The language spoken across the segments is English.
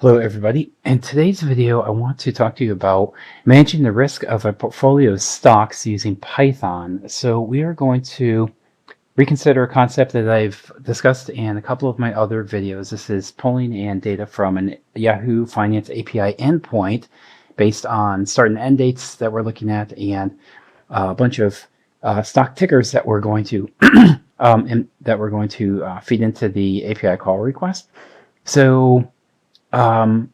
Hello everybody. In today's video, I want to talk to you about managing the risk of a portfolio of stocks using Python. So we are going to reconsider a concept that I've discussed in a couple of my other videos. This is pulling in data from an Yahoo Finance API endpoint based on start and end dates that we're looking at and a bunch of stock tickers that we're going to feed into the API call request. So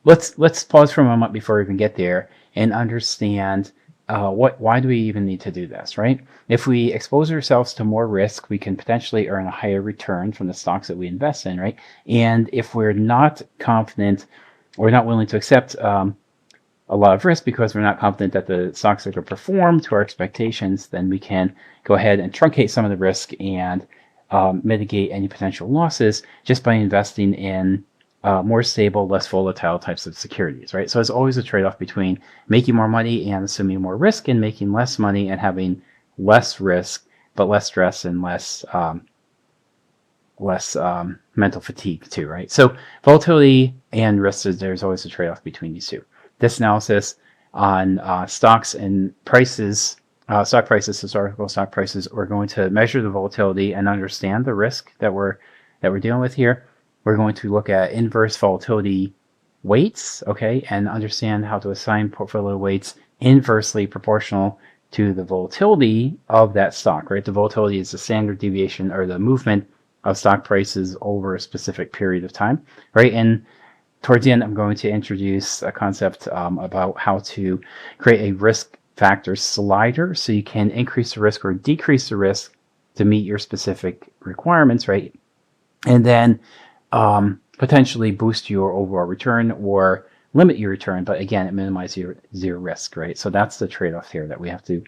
let's pause for a moment before we even get there and understand why do we even need to do this, right? If we expose ourselves to more risk, we can potentially earn a higher return from the stocks that we invest in, right? And if we're not confident or not willing to accept a lot of risk because we're not confident that the stocks are going to perform to our expectations, then we can go ahead and truncate some of the risk and mitigate any potential losses just by investing in more stable, less volatile types of securities, right? So it's always a trade-off between making more money and assuming more risk, and making less money and having less risk, but less stress and less mental fatigue too, right? So volatility and risk, there's always a trade-off between these two. This analysis on stocks and prices, stock prices, historical stock prices, we're going to measure the volatility and understand the risk that we're dealing with here. We're going to look at inverse volatility weights, okay, and understand how to assign portfolio weights inversely proportional to the volatility of that stock, right? The volatility is the standard deviation or the movement of stock prices over a specific period of time, right? And towards the end, I'm going to introduce a concept about how to create a risk factor slider so you can increase the risk or decrease the risk to meet your specific requirements, right? And then potentially boost your overall return or limit your return, but again, it minimizes your risk, right? So that's the trade-off here that we have to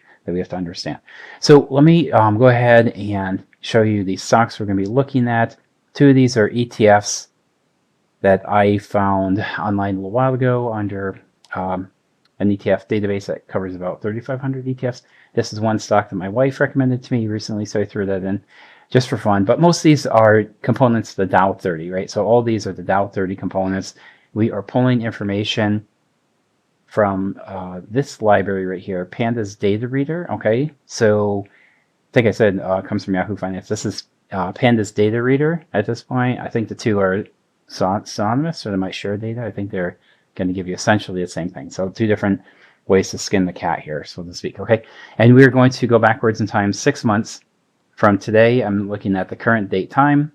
understand. So let me go ahead and show you the stocks we're going to be looking at. Two of these are ETFs that I found online a little while ago under an ETF database that covers about 3,500 ETFs. This is one stock that my wife recommended to me recently, so I threw that in just for fun. But most of these are components of the Dow 30, right? So all these are the Dow 30 components. We are pulling information from this library right here, Pandas Data Reader, okay? So I think I said it comes from Yahoo Finance. This is Pandas Data Reader at this point. I think the two are synonymous, or they might share data. I think they're going to give you essentially the same thing. So two different ways to skin the cat here, so to speak, okay? And we're going to go backwards in time 6 months. From today, I'm looking at the current date time.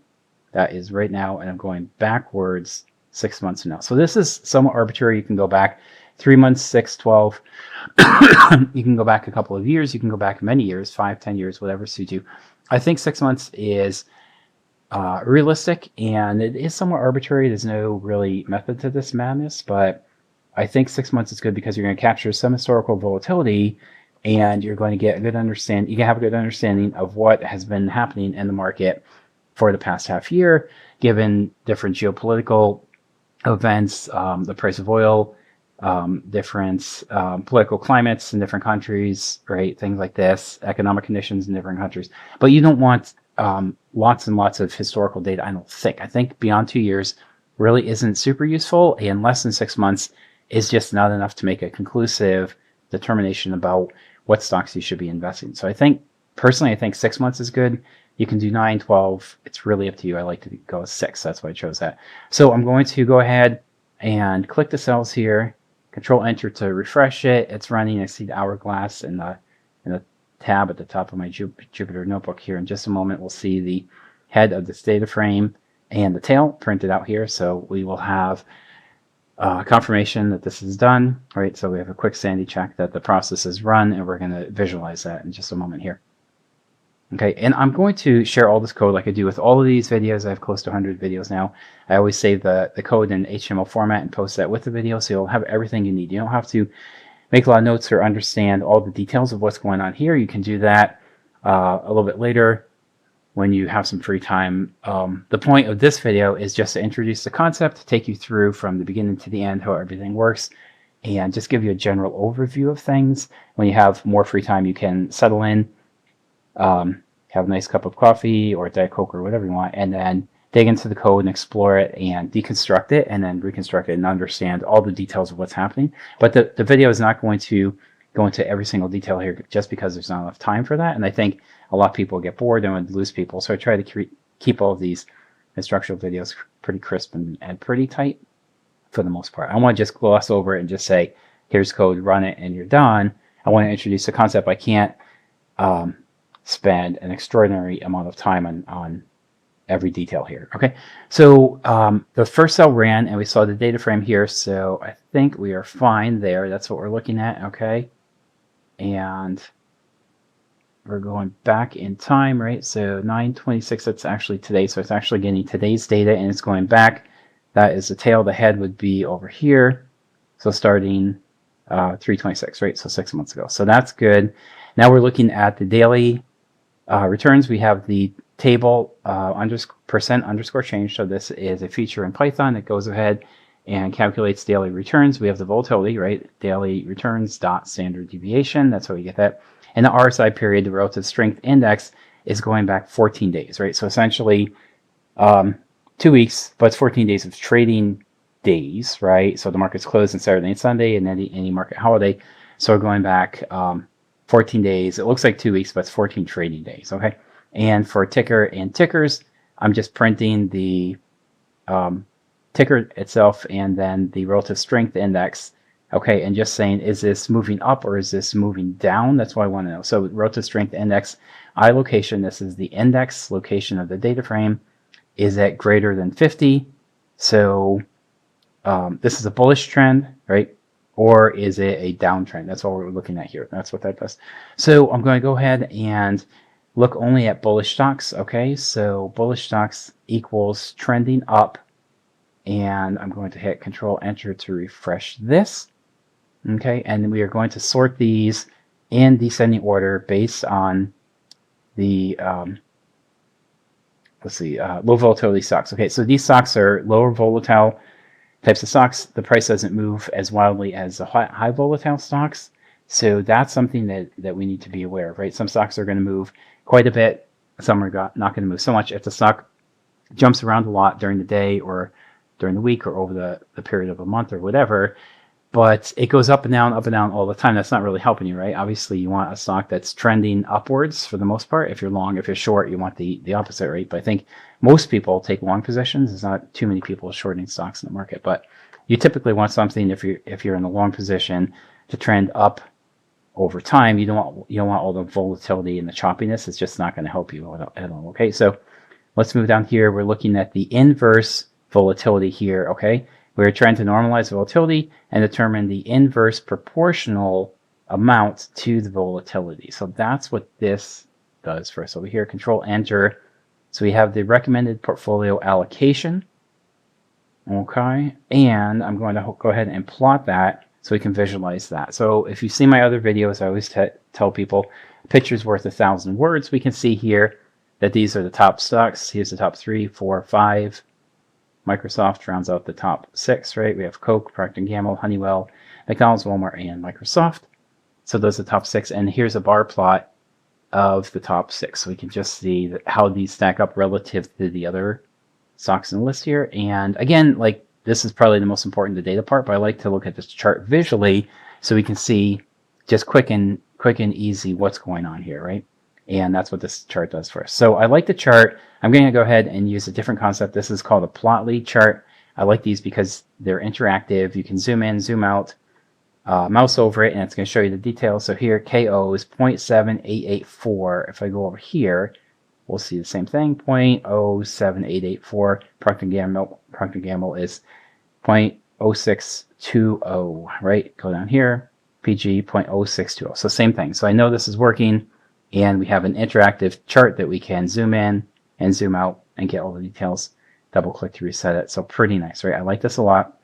That is right now, and I'm going backwards 6 months from now. So this is somewhat arbitrary. You can go back 3 months, 6, 12. You can go back a couple of years. You can go back many years, 5, 10 years, whatever suits you. I think 6 months is realistic, and it is somewhat arbitrary. There's no really method to this madness, but I think 6 months is good because you're going to capture some historical volatility, and you're going to get a good understanding. You can have a good understanding of what has been happening in the market for the past half year, given different geopolitical events, the price of oil, different political climates in different countries, right? Things like this, economic conditions in different countries. But you don't want lots and lots of historical data, I don't think. I think beyond 2 years really isn't super useful, and less than 6 months is just not enough to make a conclusive determination about what stocks you should be investing. So I think, personally, I think 6 months is good. You can do 9, 12. It's really up to you. I like to go 6. That's why I chose that. So I'm going to go ahead and click the cells here, Control Enter to refresh it. It's running. I see the hourglass in the tab at the top of my Jupyter notebook here. In just a moment, we'll see the head of this data frame and the tail printed out here. So we will have confirmation that this is done, right? So we have a quick sanity check that the process is run, and we're going to visualize that in just a moment here. Okay, and I'm going to share all this code like I do with all of these videos. I have close to 100 videos now. I always save the code in HTML format and post that with the video, so you'll have everything you need. You don't have to make a lot of notes or understand all the details of what's going on here. You can do that a little bit later when you have some free time. The point of this video is just to introduce the concept, take you through from the beginning to the end how everything works, and just give you a general overview of things. When you have more free time, you can settle in, have a nice cup of coffee or Diet Coke or whatever you want, and then dig into the code and explore it and deconstruct it and then reconstruct it and understand all the details of what's happening. But the video is not going to go into every single detail here just because there's not enough time for that. And I think a lot of people get bored and would lose people. So I try to keep all of these instructional videos pretty crisp and pretty tight for the most part. I want to just gloss over it and just say, here's code, run it, and you're done. I want to introduce a concept. I can't spend an extraordinary amount of time on every detail here. Okay, so the first cell ran and we saw the data frame here, so I think we are fine there. That's what we're looking at. Okay, and we're going back in time, right? So 9:26, that's actually today, so it's actually getting today's data and it's going back. That is the tail. The head would be over here, so starting 3:26, right? So 6 months ago. So that's good. Now we're looking at the daily returns. We have the table %_ change. So this is a feature in Python that goes ahead and calculates daily returns. We have the volatility, right? Daily returns dot standard deviation. That's how we get that. And the RSI period, the relative strength index, is going back 14 days, right? So essentially 2 weeks, but it's 14 days of trading days, right? So the market's closed on Saturday and Sunday and any market holiday. So we're going back 14 days. It looks like 2 weeks, but it's 14 trading days, okay? And for ticker and tickers, I'm just printing the ticker itself and then the relative strength index, okay? And just saying, is this moving up or is this moving down? That's what I want to know. So relative strength index, I location, this is the index location of the data frame, is at greater than 50. So this is a bullish trend, right? Or is it a downtrend? That's all we're looking at here. That's what that does. So I'm going to go ahead and look only at bullish stocks. Okay, so bullish stocks equals trending up. And I'm going to hit Control Enter to refresh this. Okay, and we are going to sort these in descending order based on the low volatility stocks. Okay, so these stocks are lower volatile types of stocks. The price doesn't move as wildly as the high volatile stocks. So that's something that we need to be aware of, right? Some stocks are going to move quite a bit. Some are not going to move so much. If the stock jumps around a lot during the day or during the week or over the period of a month or whatever, but it goes up and down all the time, that's not really helping you, right? Obviously, you want a stock that's trending upwards for the most part. If you're long, if you're short, you want the opposite, right? But I think most people take long positions. There's not too many people shorting stocks in the market, but you typically want something, if you're in a long position, to trend up over time. You don't want all the volatility and the choppiness. It's just not going to help you at all. Okay, so let's move down here. We're looking at the inverse volatility here. Okay, we're trying to normalize volatility and determine the inverse proportional amount to the volatility. So that's what this does for us over here. Control Enter. So we have the recommended portfolio allocation. Okay, and I'm going to go ahead and plot that so we can visualize that. So if you see my other videos, I always tell people a picture's worth 1,000 words. We can see here that these are the top stocks. Here's the top 3, 4, 5. Microsoft rounds out the top 6, right? We have Coke, Procter & Gamble, Honeywell, McDonald's, Walmart, and Microsoft. So those are the top 6. And here's a bar plot of the top 6. So we can just see how these stack up relative to the other stocks in the list here. And again, like, this is probably the most important, the data part, but I like to look at this chart visually so we can see just quick and easy what's going on here, right? And that's what this chart does for us. So I like the chart. I'm going to go ahead and use a different concept. This is called a Plotly chart. I like these because they're interactive. You can zoom in, zoom out, mouse over it, and it's going to show you the details. So here, KO is 0.7884. If I go over here, we'll see the same thing, 0.07884. Procter & Gamble is 0.0620, right? Go down here, PG 0.0620. So same thing. So I know this is working, and we have an interactive chart that we can zoom in and zoom out and get all the details. Double click to reset it. So pretty nice, right? I like this a lot.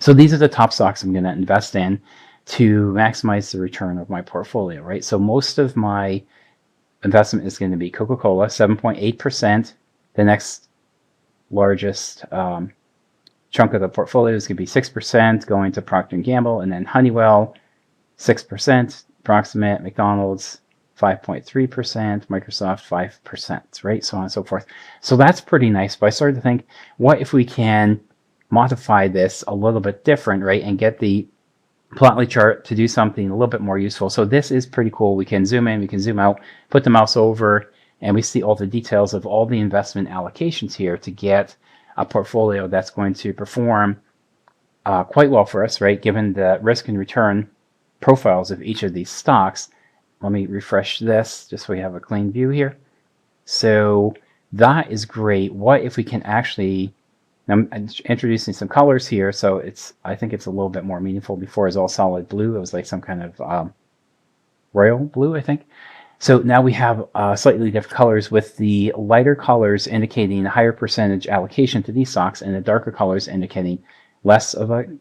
So these are the top stocks I'm going to invest in to maximize the return of my portfolio, right? So most of my investment is going to be Coca-Cola, 7.8%. The next largest chunk of the portfolio is going to be 6%, going to Procter & Gamble, and then Honeywell, 6%, approximate, McDonald's, 5.3%, Microsoft 5%, right? So on and so forth. So that's pretty nice. But I started to think, what if we can modify this a little bit different, right? And get the plotly chart to do something a little bit more useful. So this is pretty cool. We can zoom in, we can zoom out, put the mouse over, and we see all the details of all the investment allocations here to get a portfolio that's going to perform quite well for us, right? Given the risk and return profiles of each of these stocks. Let me refresh this just so we have a clean view here. So that is great. What if we can actually, I'm introducing some colors here, so I think it's a little bit more meaningful. Before it was all solid blue. It was like some kind of royal blue, I think. So now we have slightly different colors, with the lighter colors indicating a higher percentage allocation to these stocks, and the darker colors indicating less of an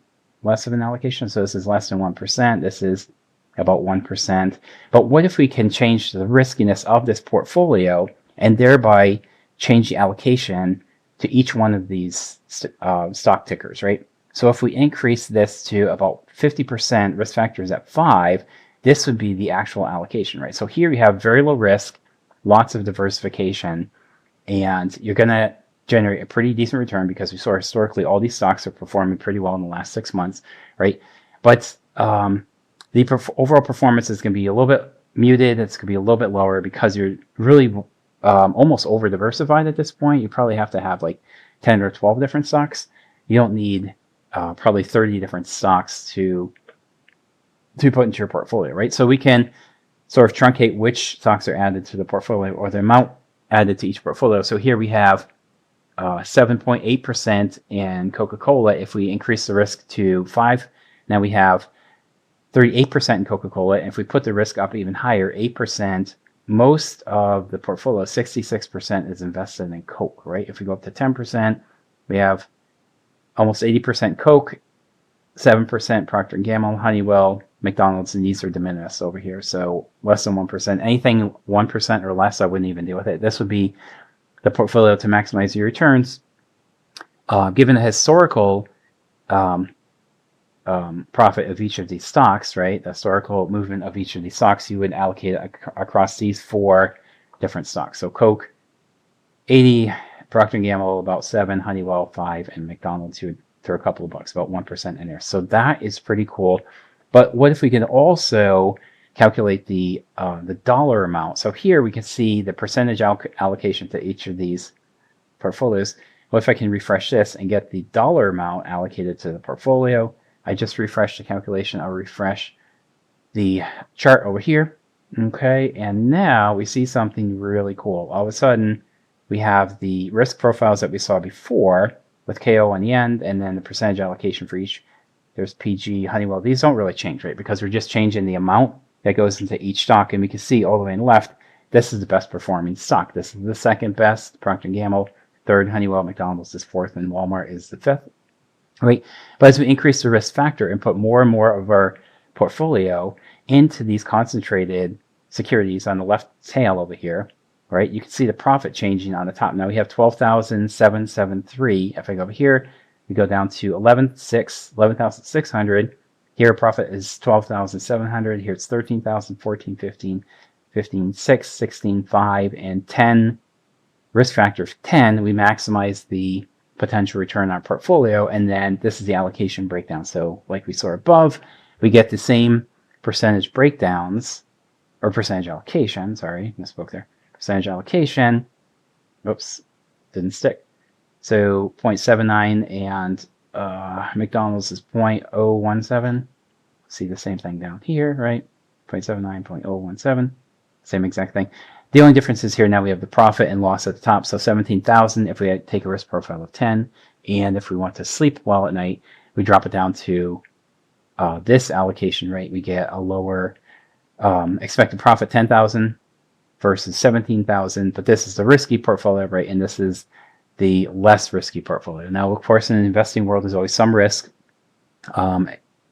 allocation. So this is less than 1%. This is about 1%. But what if we can change the riskiness of this portfolio and thereby change the allocation to each one of these stock tickers, right? So if we increase this to about 50%, risk factor is at 5, this would be the actual allocation, right? So here you have very low risk, lots of diversification, and you're going to generate a pretty decent return, because we saw historically all these stocks are performing pretty well in the last 6 months, right? But the overall performance is going to be a little bit muted. It's going to be a little bit lower because you're really almost over diversified at this point. You probably have to have like 10 or 12 different stocks. You don't need probably 30 different stocks to put into your portfolio, right? So we can sort of truncate which stocks are added to the portfolio, or the amount added to each portfolio. So here we have 7.8% in Coca-Cola. If we increase the risk to 5, now we have 38% in Coca-Cola. And if we put the risk up even higher, 8%, most of the portfolio, 66%, is invested in Coke, right? If we go up to 10%, we have almost 80% Coke, 7% Procter & Gamble, Honeywell, McDonald's, and these are de minimis over here. So less than 1%. Anything 1% or less, I wouldn't even deal with it. This would be the portfolio to maximize your returns. Given the historical profit of each of these stocks, right? The historical movement of each of these stocks, you would allocate across these 4 different stocks. So Coke, 80, Procter & Gamble, about 7, Honeywell, 5, and McDonald's, you would throw a couple of bucks, about 1% in there. So that is pretty cool. But what if we can also calculate the dollar amount? So here we can see the percentage allocation to each of these portfolios. What if I can refresh this and get the dollar amount allocated to the portfolio? I just refreshed the calculation. I'll refresh the chart over here. Okay, and now we see something really cool. All of a sudden, we have the risk profiles that we saw before with KO on the end, and then the percentage allocation for each. There's PG, Honeywell. These don't really change, right? Because we're just changing the amount that goes into each stock. And we can see all the way on the left, this is the best performing stock. This is the second best, Procter & Gamble. Third, Honeywell. McDonald's is fourth, and Walmart is the fifth. Right? But as we increase the risk factor and put more and more of our portfolio into these concentrated securities on the left tail over here, right, you can see the profit changing on the top. Now we have 12,773. If I go over here, we go down to 11,600. Here profit is 12,700. Here it's 13,000, 14, 15, 15, 6, 16, 5, and 10. Risk factor of 10. We maximize the potential return on our portfolio, and then this is the allocation breakdown. So like we saw above, we get the same percentage breakdowns, or percentage allocation, sorry, misspoke there. Percentage allocation, oops, didn't stick. So 0.79, and McDonald's is 0.017. See the same thing down here, right? 0.79, 0.017, same exact thing. The only difference is here now we have the profit and loss at the top. So 17,000 if we take a risk profile of 10. And if we want to sleep well at night, we drop it down to this allocation rate. We get a lower expected profit, 10,000 versus 17,000. But this is the risky portfolio, right? And this is the less risky portfolio. Now, of course, in the investing world, there's always some risk.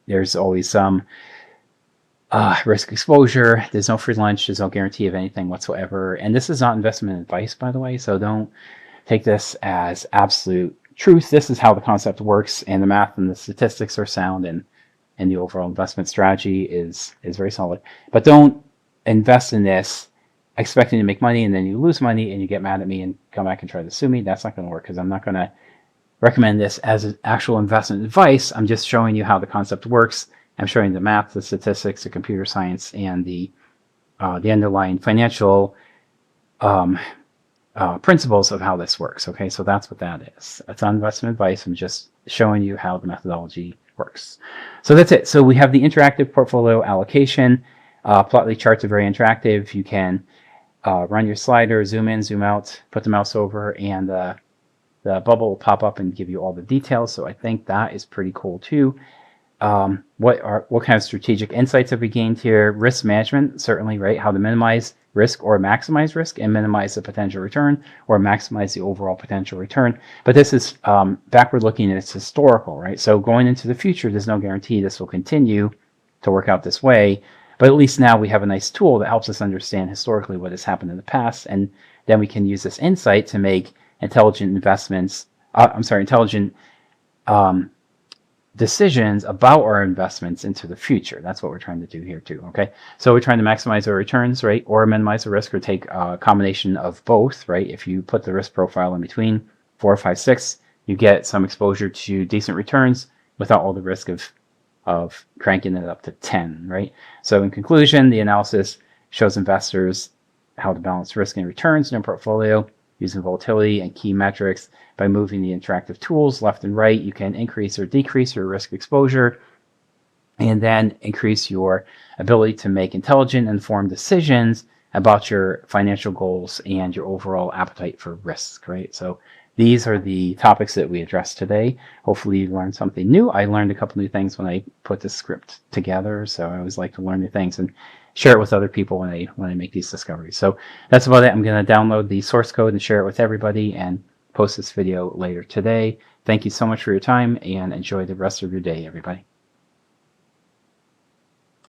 There's always some risk exposure. There's no free lunch. There's no guarantee of anything whatsoever. And this is not investment advice, by the way. So don't take this as absolute truth. This is how the concept works, and the math and the statistics are sound, and the overall investment strategy is very solid. But don't invest in this expecting to make money and then you lose money and you get mad at me and come back and try to sue me. That's not going to work, because I'm not going to recommend this as an actual investment advice. I'm just showing you how the concept works. I'm showing the math, the statistics, the computer science, and the underlying financial principles of how this works. Okay, so that's what that is. It's not investment advice. I'm just showing you how the methodology works. So that's it. So we have the interactive portfolio allocation. Plotly charts are very interactive. You can run your slider, zoom in, zoom out, put the mouse over, and the bubble will pop up and give you all the details. So I think that is pretty cool too. What kind of strategic insights have we gained here? Risk management, certainly, right? How to minimize risk or maximize risk and minimize the potential return or maximize the overall potential return. But this is backward looking and it's historical, right? So going into the future, there's no guarantee this will continue to work out this way. But at least now we have a nice tool that helps us understand historically what has happened in the past. And then we can use this insight to make intelligent investments, intelligent decisions about our investments into the future. That's what we're trying to do here too, okay? So we're trying to maximize our returns, right? Or minimize the risk, or take a combination of both, right? If you put the risk profile in between 4, 5, 6, you get some exposure to decent returns without all the risk of cranking it up to 10, right? So in conclusion, the analysis shows investors how to balance risk and returns in their portfolio using volatility and key metrics. By moving the interactive tools left and right, you can increase or decrease your risk exposure and then increase your ability to make intelligent, informed decisions about your financial goals and your overall appetite for risk, right? So these are the topics that we addressed today. Hopefully you learned something new. I learned a couple new things when I put this script together, so I always like to learn new things and share it with other people when I make these discoveries. So that's about it. I'm going to download the source code and share it with everybody and post this video later today. Thank you so much for your time, and enjoy the rest of your day, everybody.